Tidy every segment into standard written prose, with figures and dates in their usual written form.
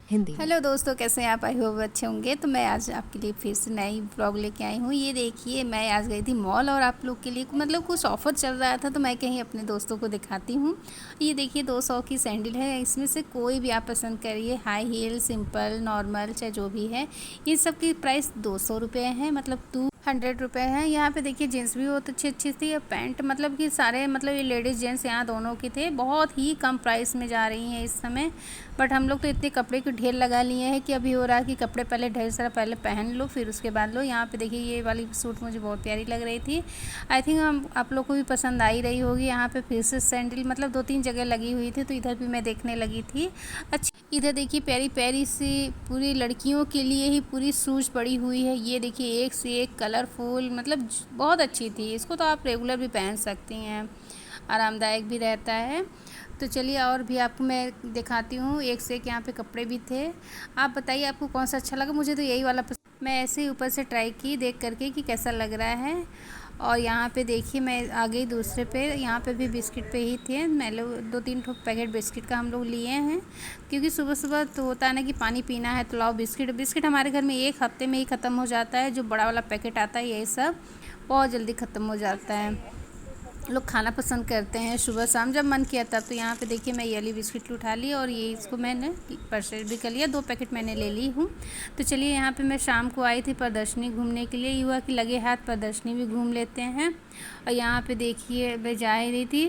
हिंदी में। हेलो दोस्तों, कैसे हैं आप? आई होप अच्छे होंगे। तो मैं आज आपके लिए फिर से नई ब्लॉग लेके आई हूँ। ये देखिए, मैं आज गई थी मॉल और आप लोग के लिए मतलब कुछ ऑफ़र चल रहा था, तो मैं कहीं अपने दोस्तों को दिखाती हूँ। ये देखिए 200 की सैंडल है, इसमें से कोई भी आप पसंद करिए, हाई हील, सिंपल, नॉर्मल, चाहे जो भी है। ये सब की प्राइस 200 रुपये है, मतलब 200 रुपये है। यहाँ पे देखिए जीन्स भी बहुत अच्छी अच्छी थी, पैंट मतलब कि सारे मतलब ये लेडीज़ जेंट्स यहाँ दोनों के थे। बहुत ही कम प्राइस में जा रही हैं इस समय। बट हम लोग तो इतने कपड़े के ढेर लगा लिए हैं कि अभी हो रहा है कि कपड़े पहले ढेर सारा पहले पहन लो, फिर उसके बाद लो। यहाँ पे देखिए ये वाली सूट मुझे बहुत प्यारी लग रही थी। आई थिंक हम आप लोग को भी पसंद आ ही रही होगी। यहाँ पे फिर से सैंडल मतलब 2-3 जगह लगी हुई थी, तो इधर भी मैं देखने लगी थी। अच्छा, इधर देखिए प्यारी प्यारी सी पूरी लड़कियों के लिए ही पूरी शूज़ पड़ी हुई है। ये देखिए एक से एक कलरफुल, मतलब बहुत अच्छी थी। इसको तो आप रेगुलर भी पहन सकती हैं, आरामदायक भी रहता है। तो चलिए और भी आपको मैं दिखाती हूँ। एक से एक यहाँ पे कपड़े भी थे। आप बताइए आपको कौन सा अच्छा लगा। मुझे तो यही वाला मैं ऐसे ही ऊपर से ट्राई की देख करके कि कैसा लग रहा है। और यहाँ पे देखिए मैं आ गई दूसरे पे। यहाँ पे भी बिस्किट पे ही थे। मैं लोग 2-3 ठो पैकेट बिस्किट का हम लोग लिए हैं, क्योंकि सुबह सुबह तो होता है ना कि पानी पीना है, तो लाओ बिस्किट। बिस्किट हमारे घर में एक हफ्ते में ही ख़त्म हो जाता है। जो बड़ा वाला पैकेट आता है यही सब बहुत जल्दी ख़त्म हो जाता है। लोग खाना पसंद करते हैं सुबह शाम, जब मन किया तब। तो यहाँ पे देखिए मैं ये वाली बिस्किट उठा ली और ये इसको मैंने परचेज भी कर लिया। 2 पैकेट मैंने ले ली हूँ। तो चलिए यहाँ पे मैं शाम को आई थी प्रदर्शनी घूमने के लिए। ये हुआ कि लगे हाथ प्रदर्शनी भी घूम लेते हैं। और यहाँ पे देखिए मैं जा ही रही थी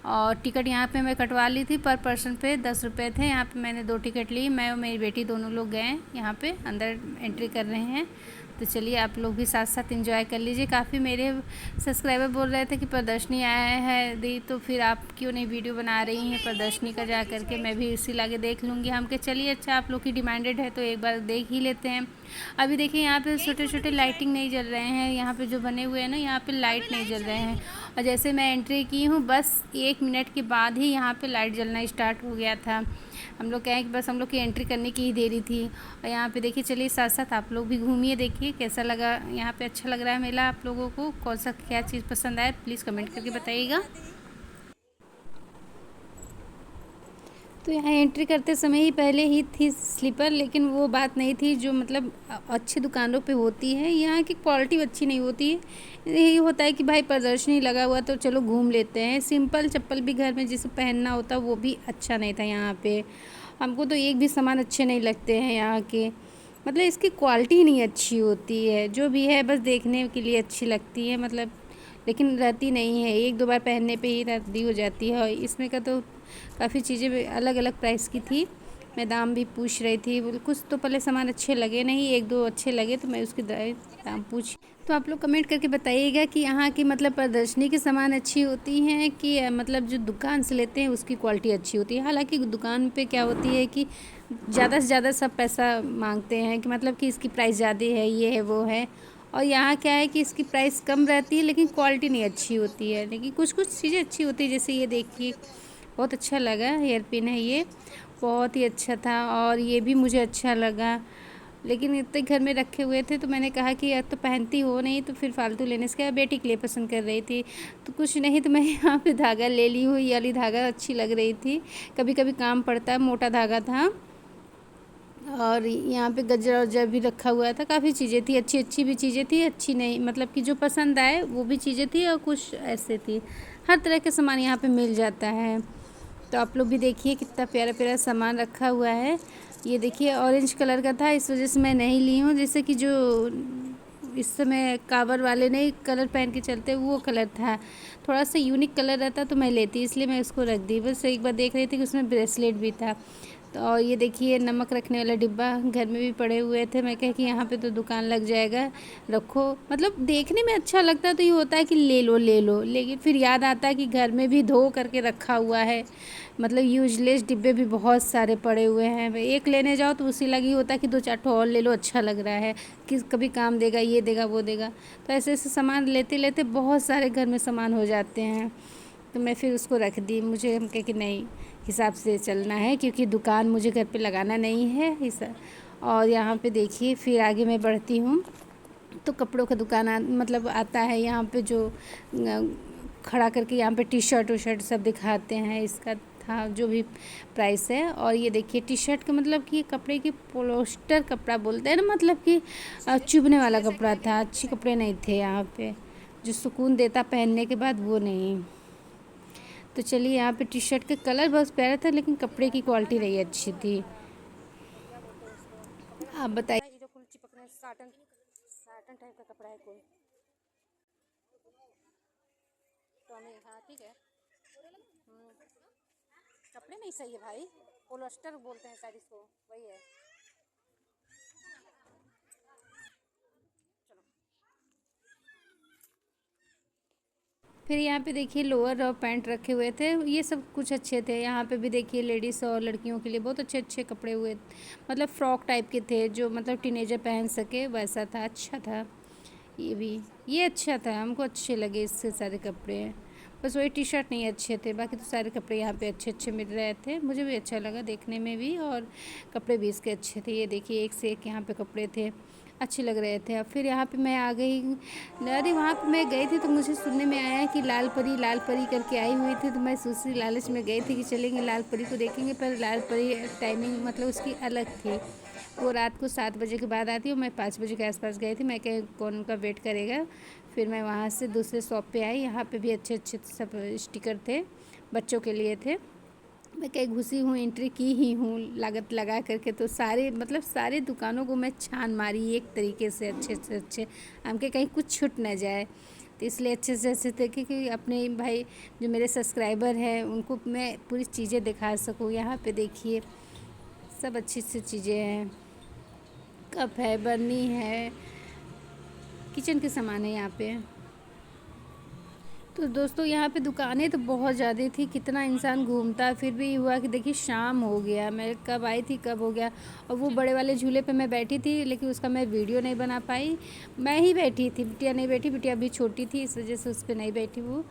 और टिकट यहाँ पे मैं कटवा ली थी। पर पर्सन पे 10 रुपये थे। यहाँ पे मैंने 2 टिकट ली। मैं और मेरी बेटी दोनों लोग गए यहाँ पे अंदर एंट्री कर रहे हैं। तो चलिए आप लोग भी साथ साथ एंजॉय कर लीजिए। काफ़ी मेरे सब्सक्राइबर बोल रहे थे कि प्रदर्शनी आया है दी, तो फिर आप क्यों नहीं वीडियो बना रही हैं प्रदर्शनी का जा करके। मैं भी इसी लागे देख लूँगी। हम के चलिए अच्छा, आप लोग की डिमांडेड है तो एक बार देख ही लेते हैं। अभी देखिए यहाँ पे छोटे छोटे लाइटिंग नहीं जल रहे हैं। यहाँ पे जो बने हुए हैं ना, यहाँ पे लाइट नहीं जल रहे हैं। और जैसे मैं एंट्री की हूँ बस 1 मिनट के बाद ही यहाँ पे लाइट जलना स्टार्ट हो गया था। हम लोग क्या है कि बस हम लोग की एंट्री करने की ही देरी थी। और यहाँ पे देखिए चलिए साथ साथ आप लोग भी घूमिए, देखिए कैसा लगा यहाँ पे। अच्छा लग रहा है मेला। आप लोगों को कौन सा क्या चीज़ पसंद आए प्लीज़ कमेंट करके बताइएगा। तो यहाँ एंट्री करते समय ही पहले ही थी स्लीपर, लेकिन वो बात नहीं थी जो मतलब अच्छी दुकानों पे होती है। यहाँ की क्वालिटी अच्छी नहीं होती है। यही होता है कि भाई प्रदर्शनी लगा हुआ तो चलो घूम लेते हैं। सिंपल चप्पल भी घर में जिसे पहनना होता वो भी अच्छा नहीं था यहाँ पे। हमको तो एक भी सामान अच्छे नहीं लगते हैं यहाँ के, मतलब इसकी क्वालिटी ही नहीं अच्छी होती है। जो भी है बस देखने के लिए अच्छी लगती है, मतलब लेकिन रहती नहीं है। 1-2 बार पहनने पे ही रद्दी हो जाती है। और इसमें का तो काफ़ी चीज़ें अलग अलग प्राइस की थी। मैं दाम भी पूछ रही थी। कुछ तो पहले सामान अच्छे लगे नहीं, 1-2 अच्छे लगे तो मैं उसके दाम पूछ। तो आप लोग कमेंट करके बताइएगा कि यहाँ की मतलब प्रदर्शनी की सामान अच्छी होती हैं कि मतलब जो दुकान से लेते हैं उसकी क्वालिटी अच्छी होती है। हालांकि दुकान पे क्या होती है कि ज़्यादा से ज़्यादा सब पैसा मांगते हैं कि मतलब कि इसकी प्राइस ज़्यादा है, ये है वो है। और यहाँ क्या है कि इसकी प्राइस कम रहती है लेकिन क्वालिटी नहीं अच्छी होती है। लेकिन कुछ कुछ चीज़ें अच्छी होती है, जैसे ये देखिए बहुत अच्छा लगा, हेयर पिन है ये, बहुत ही अच्छा था। और ये भी मुझे अच्छा लगा, लेकिन इतने घर में रखे हुए थे तो मैंने कहा कि यार तो पहनती हो नहीं तो फिर फालतू लेने से क्या। बेटी के लिए पसंद कर रही थी तो कुछ नहीं, तो मैं यहाँ पे धागा ले ली हुई। ये वाली धागा अच्छी लग रही थी, कभी कभी काम पड़ता है। मोटा धागा था। और यहाँ पे गजरा वजरा भी रखा हुआ था। काफ़ी चीज़ें थी, अच्छी अच्छी भी चीज़ें थी, अच्छी नहीं मतलब कि जो पसंद आए वो भी चीज़ें थी और कुछ ऐसे थी। हर तरह के सामान यहाँ पे मिल जाता है। तो आप लोग भी देखिए कितना प्यारा प्यारा सामान रखा हुआ है। ये देखिए ऑरेंज कलर का था, इस वजह से मैं नहीं ली हूँ। जैसे कि जो इस समय कावर वाले नहीं कलर पहन के चलते वो कलर था। थोड़ा सा यूनिक कलर रहता तो मैं लेती, इसलिए मैं उसको रख दी। बस एक बार देख रही थी कि उसमें ब्रेसलेट भी था। तो और ये देखिए नमक रखने वाला डिब्बा घर में भी पड़े हुए थे। मैं कह कि यहाँ पे तो दुकान लग जाएगा, रखो। मतलब देखने में अच्छा लगता है तो ये होता है कि ले लो ले लो, लेकिन फिर याद आता है कि घर में भी धो करके रखा हुआ है। मतलब यूजलेस डिब्बे भी बहुत सारे पड़े हुए हैं। एक लेने जाओ तो उसी लगी होता है कि 2-4 ठो और ले लो, अच्छा लग रहा है कि कभी काम देगा, ये देगा वो देगा। तो ऐसे ऐसे सामान लेते लेते बहुत सारे घर में सामान हो जाते हैं। तो मैं फिर उसको रख दी। मुझे हम कहे कि नहीं, हिसाब से चलना है क्योंकि दुकान मुझे घर पे लगाना नहीं है हिसाब। और यहाँ पे देखिए फिर आगे मैं बढ़ती हूँ तो कपड़ों का दुकान मतलब आता है यहाँ पे, जो खड़ा करके यहाँ पे टी शर्ट वी शर्ट सब दिखाते हैं। इसका था जो भी प्राइस है। और ये देखिए टी शर्ट का मतलब कि ये कपड़े की पोलोस्टर कपड़ा बोलते हैं ना, मतलब कि चुभने वाला कपड़ा था, अच्छे कपड़े नहीं थे यहाँ पे, जो सुकून देता पहनने के बाद वो नहीं। तो चलिए यहाँ पे टी शर्ट का कलर बहुत प्यारा था लेकिन कपड़े की क्वालिटी नहीं अच्छी थी। आप बताइए। ये जो फुल चिपकने साटन साटन टाइप का कपड़ा है कोई, तो हमें हाँ ठीक है। कपड़े नहीं सही है भाई, पोलोस्टर बोलते हैं शायद इसको, वही है। फिर यहाँ पे देखिए लोअर और पैंट रखे हुए थे, ये सब कुछ अच्छे थे। यहाँ पे भी देखिए लेडीज़ और लड़कियों के लिए बहुत अच्छे अच्छे कपड़े हुए, मतलब फ्रॉक टाइप के थे जो मतलब टीनेजर पहन सके वैसा था, अच्छा था। ये भी, ये अच्छा था, हमको अच्छे लगे इससे सारे कपड़े। बस वही टी शर्ट नहीं अच्छे थे, बाकी तो सारे कपड़े यहाँ पे अच्छे अच्छे मिल रहे थे, मुझे भी अच्छा लगा देखने में भी, और कपड़े भी इसके अच्छे थे। ये देखिए एक से एक यहाँ पे कपड़े थे, अच्छे लग रहे थे। अब फिर यहाँ पे मैं आ गई, अरे वहाँ पे मैं गई थी तो मुझे सुनने में आया कि लाल परी करके आई हुई थी, तो मैं दूसरी लालच में गई थी कि चलेंगे लाल परी को देखेंगे, पर लाल परी टाइमिंग मतलब उसकी अलग थी, वो रात को 7 बजे के बाद आती है, और मैं 5 बजे के आसपास गई थी। मैं कहीं कौन उनका वेट करेगा, फिर मैं वहाँ से दूसरे शॉप पे आई। यहाँ पे भी अच्छे अच्छे सब स्टिकर थे, बच्चों के लिए थे। मैं कहीं घुसी हूँ, एंट्री की ही हूँ लागत लगा करके, तो सारे मतलब सारे दुकानों को मैं छान मारी एक तरीके से, अच्छे से अच्छे, हमके कहीं कुछ छूट ना जाए। तो इसलिए अच्छे से अच्छे थे कि अपने भाई जो मेरे सब्सक्राइबर हैं उनको मैं पूरी चीज़ें दिखा सकूँ। यहाँ पे देखिए सब अच्छी अच्छी चीज़ें हैं, कप है, बर्नी है, किचन के सामान है यहाँ पे। तो दोस्तों यहाँ पे दुकानें तो बहुत ज़्यादा थी, कितना इंसान घूमता, फिर भी हुआ कि देखिए शाम हो गया, मैं कब आई थी कब हो गया। और वो बड़े वाले झूले पे मैं बैठी थी लेकिन उसका मैं वीडियो नहीं बना पाई, मैं ही बैठी थी, बिटिया नहीं बैठी, बिटिया अभी छोटी थी इस वजह से उस पर नहीं बैठी वो।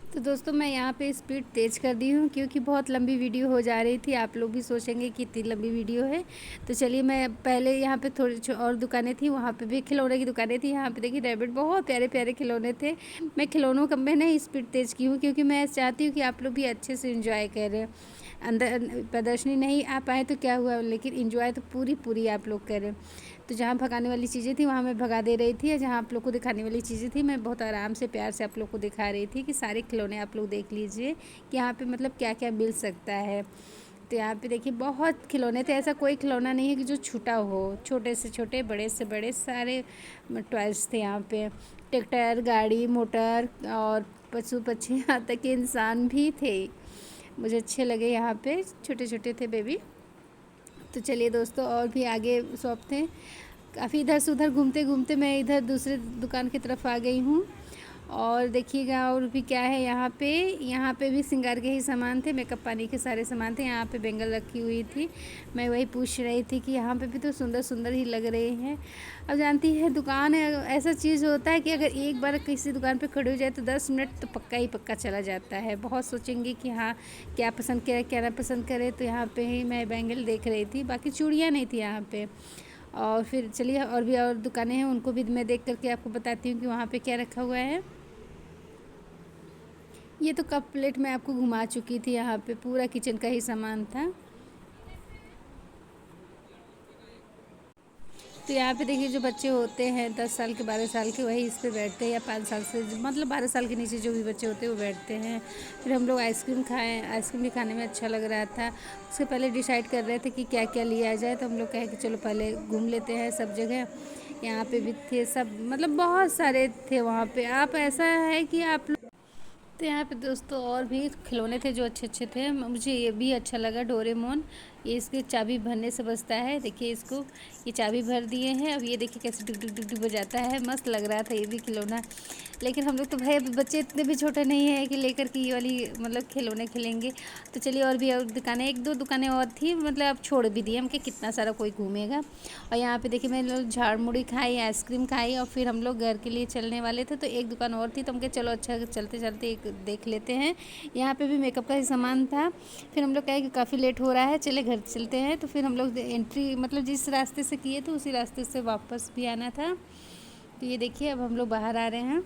तो दोस्तों मैं यहाँ पे स्पीड तेज़ कर दी हूँ क्योंकि बहुत लंबी वीडियो हो जा रही थी, आप लोग भी सोचेंगे कि इतनी लंबी वीडियो है। तो चलिए मैं पहले यहाँ पे थोड़ी और दुकानें थी, वहाँ पे भी खिलौने की दुकानें थी। यहाँ पे देखिए रैबिट, बहुत प्यारे प्यारे खिलौने थे। मैं खिलौनों का मैंने स्पीड तेज़ की हूँ क्योंकि मैं चाहती हूँ कि आप लोग भी अच्छे से इंजॉय करें। अंदर प्रदर्शनी नहीं आ पाए तो क्या हुआ, लेकिन इंजॉय तो पूरी पूरी आप लोग करें। तो जहाँ भगाने वाली चीज़ें थी वहाँ मैं भगा दे रही थी, और जहाँ आप लोग को दिखाने वाली चीज़ें थी मैं बहुत आराम से प्यार से आप लोग को दिखा रही थी कि सारे खिलौने आप लोग देख लीजिए कि यहाँ पे मतलब क्या क्या मिल सकता है। तो यहाँ पे देखिए बहुत खिलौने थे, ऐसा कोई खिलौना नहीं है कि जो छूटा हो, छोटे से छोटे बड़े से बड़े सारे टॉयज़ थे यहाँ पे। ट्रैक्टर, गाड़ी, मोटर और पशु पक्षी, यहाँ तक कि इंसान भी थे, मुझे अच्छे लगे यहाँ पे, छोटे छोटे थे बेबी। तो चलिए दोस्तों और भी आगे शॉप थे, काफ़ी इधर से उधर घूमते घूमते मैं इधर दूसरे दुकान की तरफ आ गई हूँ। और देखिएगा और भी क्या है यहाँ पे भी श्रृंगार के ही सामान थे, मेकअप पानी के सारे सामान थे। यहाँ पे बेंगल रखी हुई थी, मैं वही पूछ रही थी कि यहाँ पे भी तो सुंदर सुंदर ही लग रहे हैं। अब जानती है दुकान है, ऐसा चीज़ होता है कि अगर एक बार किसी दुकान पे खड़े हो जाए तो 10 मिनट तो पक्का ही पक्का चला जाता है। बहुत सोचेंगे कि हाँ क्या पसंद किया क्या ना पसंद करे। तो यहाँ पे ही मैं बेंगल देख रही थी, बाकी चूड़ियाँ नहीं थी यहाँ पे। और फिर चलिए और भी और दुकानें हैं, उनको भी मैं देख करके आपको बताती हूँ कि वहाँ पे क्या रखा हुआ है। ये तो कप प्लेट मैं आपको घुमा चुकी थी, यहाँ पे पूरा किचन का ही सामान था। तो यहाँ पे देखिए जो बच्चे होते हैं 10 साल के 12 साल के, वही इस पे बैठते हैं, या 5 साल से मतलब 12 साल के नीचे जो भी बच्चे होते हैं वो बैठते हैं। फिर हम लोग आइसक्रीम खाएँ, आइसक्रीम भी खाने में अच्छा लग रहा था। उससे पहले डिसाइड कर रहे थे कि क्या क्या लिया जाए, तो हम लोग कहे कि चलो पहले घूम लेते हैं सब जगह। यहाँ पे भी थे सब, मतलब बहुत सारे थे वहाँ पे। आप ऐसा है कि आप, तो यहाँ पे दोस्तों और भी खिलौने थे जो अच्छे अच्छे थे, मुझे ये भी अच्छा लगा डोरेमोन। ये इसकी चाबी भरने से बचता है, देखिए इसको, ये चाबी भर दिए हैं। अब ये देखिए कैसे डुक डुक डुक डुक बजाता है, मस्त लग रहा था ये भी खिलौना। लेकिन हम लोग तो भाई बच्चे इतने भी छोटे नहीं हैं कि लेकर के ये वाली मतलब खिलौने खेलेंगे। तो चलिए और भी और दुकानें, एक दो दुकानें और थी, मतलब अब छोड़ भी दिए हम कि कितना सारा कोई घूमेगा। और यहाँ पे देखिए मैंने लोग झाड़ मुड़ी खाई, आइसक्रीम खाई, और फिर हम लोग घर के लिए चलने वाले थे। तो एक दुकान और थी तो हम कहे चलो अच्छा चलते चलते एक देख लेते हैं। यहाँ पे भी मेकअप का ही सामान था। फिर हम लोग कहे कि काफ़ी लेट हो रहा है, चले घर चलते हैं। तो फिर हम लोग एंट्री मतलब जिस रास्ते से किए थे उसी रास्ते से वापस भी आना था। तो ये देखिए अब हम लोग बाहर आ रहे हैं।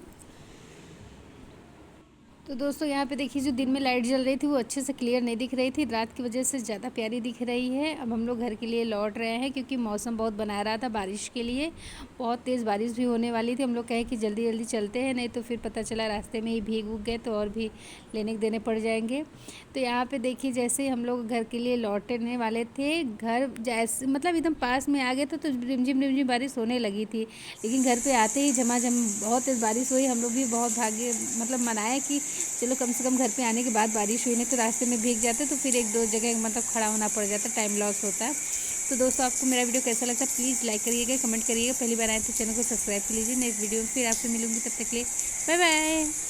तो दोस्तों यहाँ पे देखिए जो दिन में लाइट जल रही थी वो अच्छे से क्लियर नहीं दिख रही थी, रात की वजह से ज़्यादा प्यारी दिख रही है। अब हम लोग घर के लिए लौट रहे हैं क्योंकि मौसम बहुत बना रहा था बारिश के लिए, बहुत तेज़ बारिश भी होने वाली थी। हम लोग कहे कि जल्दी जल्दी चलते हैं, नहीं तो फिर पता चला रास्ते में ही भीग उग गए तो और भी लेने देने पड़ जाएंगे। तो यहाँ पर देखिए जैसे ही हम लोग घर के लिए लौटने वाले थे, घर जैसे मतलब एकदम पास में आ गए तो रिमझिम रिमझिम बारिश होने लगी थी, लेकिन घर पे आते ही झमाझम बहुत तेज़ बारिश हुई। हम लोग भी बहुत भागे मतलब मनाया कि चलो कम से कम घर पे आने के बाद बारिश हुई, नहीं तो रास्ते में भीग जाते तो फिर एक दो जगह मतलब खड़ा होना पड़ जाता, टाइम लॉस होता है। तो दोस्तों आपको मेरा वीडियो कैसा लगता है प्लीज़ लाइक करिएगा, कमेंट करिएगा, पहली बार आए तो चैनल को सब्सक्राइब कर लीजिए। नेक्स्ट वीडियो में फिर आपसे मिलूंगी, तब तक के लिए बाय बाय।